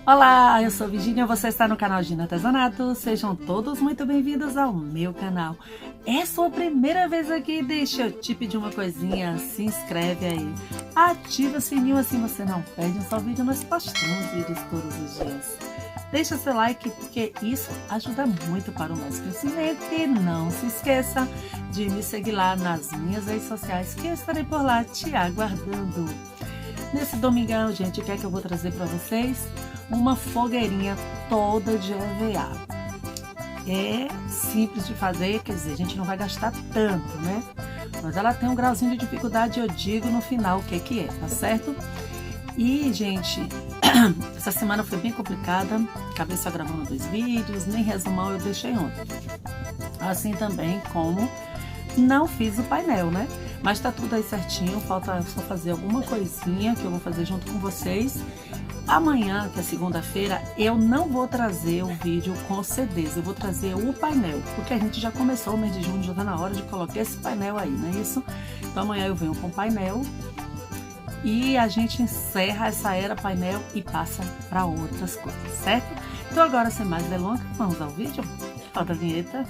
Olá, eu sou Virginia, você está no canal Gina Artesanato. Sejam todos muito bem-vindos ao meu canal. É sua primeira vez aqui? Deixa eu te pedir uma coisinha, se inscreve aí, ativa o sininho, assim você não perde um só vídeo. Nós postamos vídeos todos os dias. Deixa seu like, porque isso ajuda muito para o nosso crescimento. E não se esqueça de me seguir lá nas minhas redes sociais, que eu estarei por lá te aguardando. Nesse domingão, gente, o que é que eu vou trazer para vocês? Uma fogueirinha toda de EVA. É simples de fazer, quer dizer, a gente não vai gastar tanto, né? Mas ela tem um grauzinho de dificuldade, eu digo no final o que que é, tá certo? E, gente, essa semana foi bem complicada, acabei só gravando 2 vídeos, nem resumão eu deixei ontem. Assim também como não fiz o painel, né? Mas tá tudo aí certinho, falta só fazer alguma coisinha que eu vou fazer junto com vocês. Amanhã, que é segunda-feira, eu não vou trazer o vídeo com CDs, eu vou trazer o painel, porque a gente já começou o mês de junho, já tá na hora de colocar esse painel aí, não é isso? Então amanhã eu venho com o painel e a gente encerra essa era painel e passa para outras coisas, certo? Então agora, sem mais delongas, vamos ao vídeo? Roda a vinheta.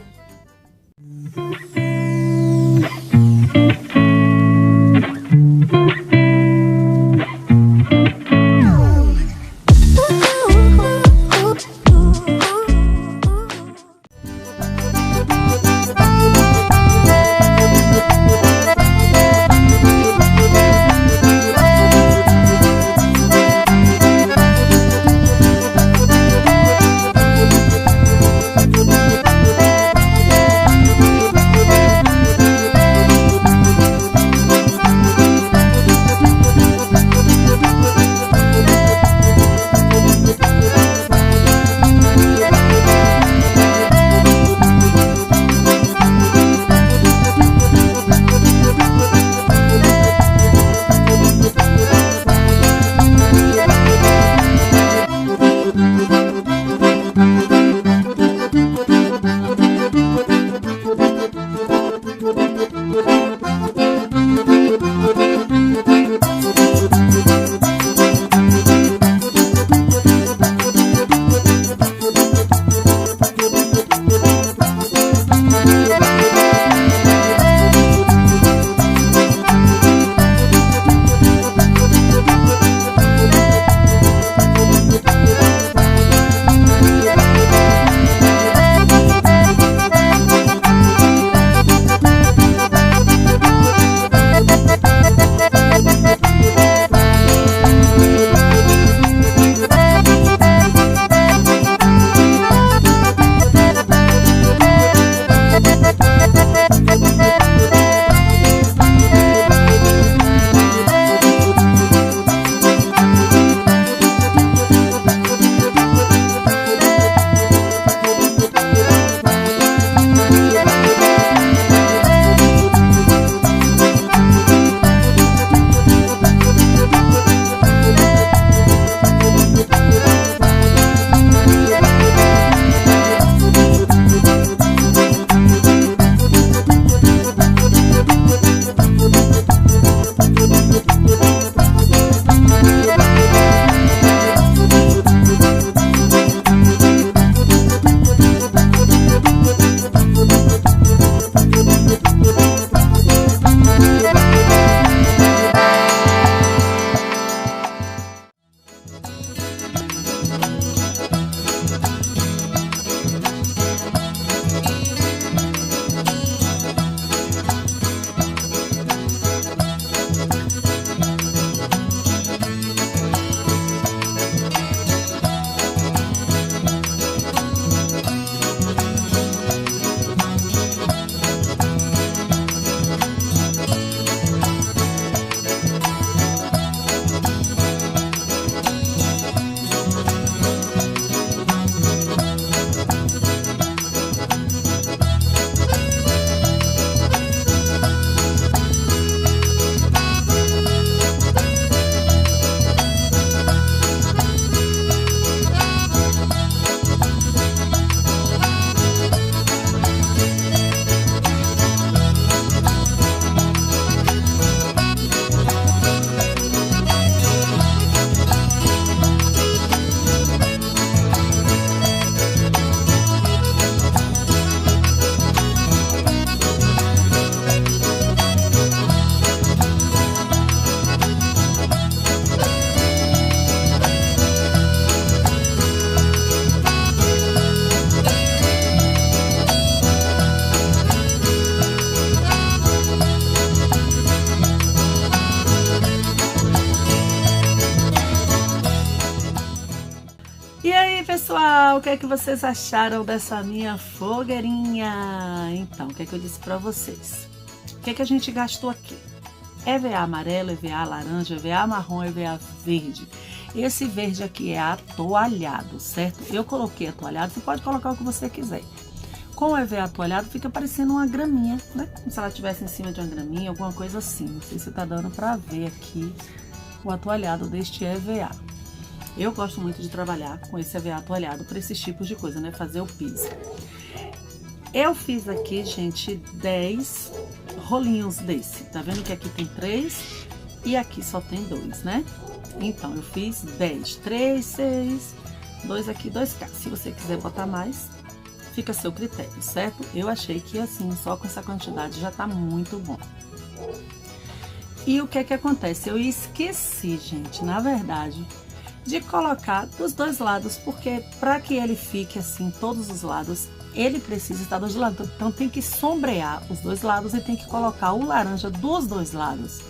pessoal, o que é que vocês acharam dessa minha fogueirinha? Então, o que é que eu disse pra vocês? O que é que a gente gastou aqui? EVA amarelo, EVA laranja, EVA marrom, EVA verde. Esse verde aqui é atoalhado, certo? Eu coloquei atoalhado, você pode colocar o que você quiser. Com o EVA atoalhado fica parecendo uma graminha, né? Como se ela estivesse em cima de uma graminha, alguma coisa assim. Não sei se tá dando pra ver aqui o atoalhado deste EVA. Eu gosto muito de trabalhar com esse EVA atoalhado para esses tipos de coisa, né? Fazer o piso. Eu fiz aqui, gente, 10 rolinhos desse. Tá vendo que aqui tem 3 e aqui só tem 2, né? Então, eu fiz 10. 3, 6, 2 aqui, 2 cá. Se você quiser botar mais, fica a seu critério, certo? Eu achei que assim, só com essa quantidade já tá muito bom. E o que é que acontece? Eu esqueci, gente, na verdade, de colocar dos dois lados, porque para que ele fique assim, todos os lados, ele precisa estar dos lados. Então tem que sombrear os dois lados e tem que colocar o laranja dos dois lados.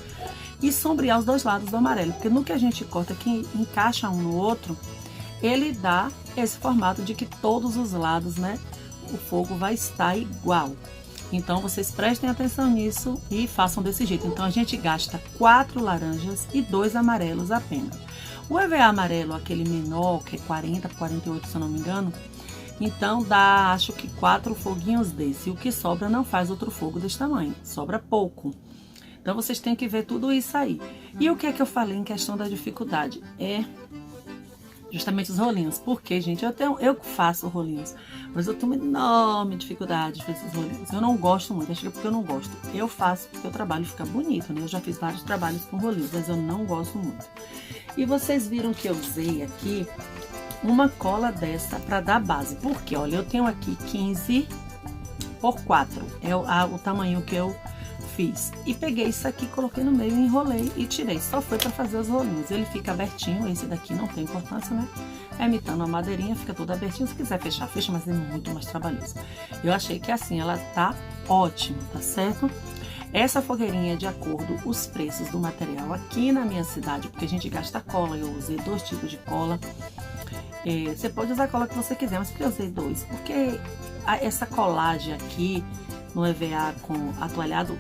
E sombrear os dois lados do amarelo, porque no que a gente corta, que encaixa um no outro, ele dá esse formato de que todos os lados, né, o fogo vai estar igual. Então vocês prestem atenção nisso e façam desse jeito. Então a gente gasta 4 laranjas e 2 amarelos apenas. O EVA amarelo, aquele menor, que é 40, 48 se eu não me engano, então dá, acho que 4 foguinhos desse. E o que sobra não faz outro fogo desse tamanho, sobra pouco. Então vocês têm que ver tudo isso aí. E o que é que eu falei em questão da dificuldade? É justamente os rolinhos. Porque, gente, eu faço rolinhos, mas eu tenho uma enorme dificuldade de fazer esses rolinhos. Eu não gosto muito, acho que é porque eu não gosto. Eu faço porque o trabalho fica bonito, né? Eu já fiz vários trabalhos com rolinhos, mas eu não gosto muito. E vocês viram que eu usei aqui uma cola dessa para dar base. Porque, olha, eu tenho aqui 15 por 4. É o tamanho que eu fiz. E peguei isso aqui, coloquei no meio, enrolei e tirei. Só foi para fazer os rolinhos. Ele fica abertinho, esse daqui não tem importância, né? É imitando a madeirinha, fica todo abertinho. Se quiser fechar, fecha, mas é muito mais trabalhoso. Eu achei que assim, ela tá ótima, tá certo? Essa fogueirinha é de acordo os preços do material aqui na minha cidade, porque a gente gasta cola. Eu usei 2 tipos de cola. Você pode usar a cola que você quiser, mas por que eu usei 2? Porque essa colagem aqui no EVA com atoalhado,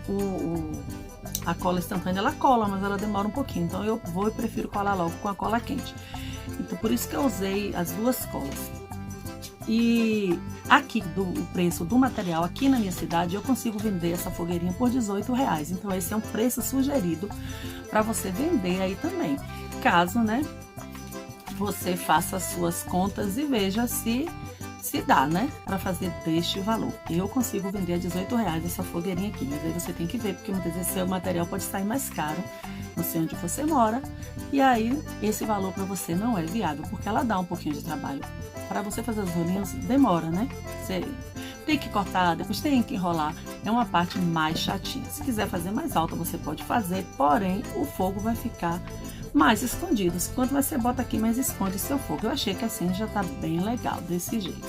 a cola instantânea ela cola, mas ela demora um pouquinho. Então eu vou e prefiro colar logo com a cola quente. Então por isso que eu usei as 2 colas. E aqui o preço do material aqui na minha cidade, eu consigo vender essa fogueirinha por R$18. Então esse é um preço sugerido para você vender aí também. Caso, né, você faça as suas contas e veja se dá, né, para fazer deste valor. Eu consigo vender a R$18 essa fogueirinha aqui, mas aí você tem que ver, porque muitas vezes seu material pode sair mais caro, não sei onde você mora, e aí esse valor para você não é viável, porque ela dá um pouquinho de trabalho. Para você fazer os rolinhos demora, né? Você tem que cortar, depois tem que enrolar, é uma parte mais chatinha. Se quiser fazer mais alta, você pode fazer, porém o fogo vai ficar mais escondido. Quando você bota aqui, mais esconde o seu fogo. Eu achei que assim já tá bem legal, desse jeito.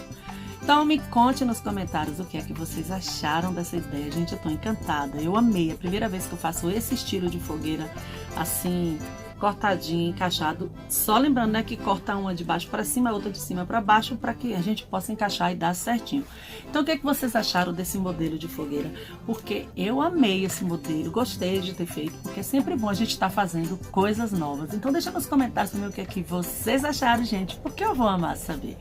Então me conte nos comentários o que é que vocês acharam dessa ideia. Gente, eu tô encantada, eu amei. É a primeira vez que eu faço esse estilo de fogueira assim, cortadinho, encaixado. Só lembrando, né, que corta uma de baixo para cima, a outra de cima para baixo, para que a gente possa encaixar e dar certinho. Então o que é que vocês acharam desse modelo de fogueira? Porque eu amei esse modelo, gostei de ter feito, porque é sempre bom a gente estar fazendo coisas novas. Então deixa nos comentários também o que é que vocês acharam, gente, porque eu vou amar saber.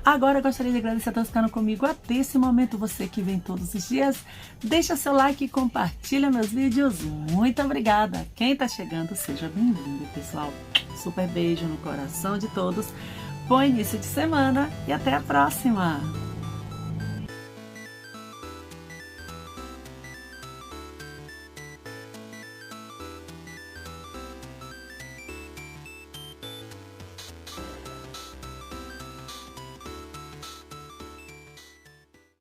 Agora eu gostaria de agradecer a todos que ficaram comigo até esse momento, você que vem todos os dias. Deixa seu like e compartilha meus vídeos. Muito obrigada. Quem tá chegando, seja bem-vindo, pessoal. Super beijo no coração de todos. Bom início de semana e até a próxima.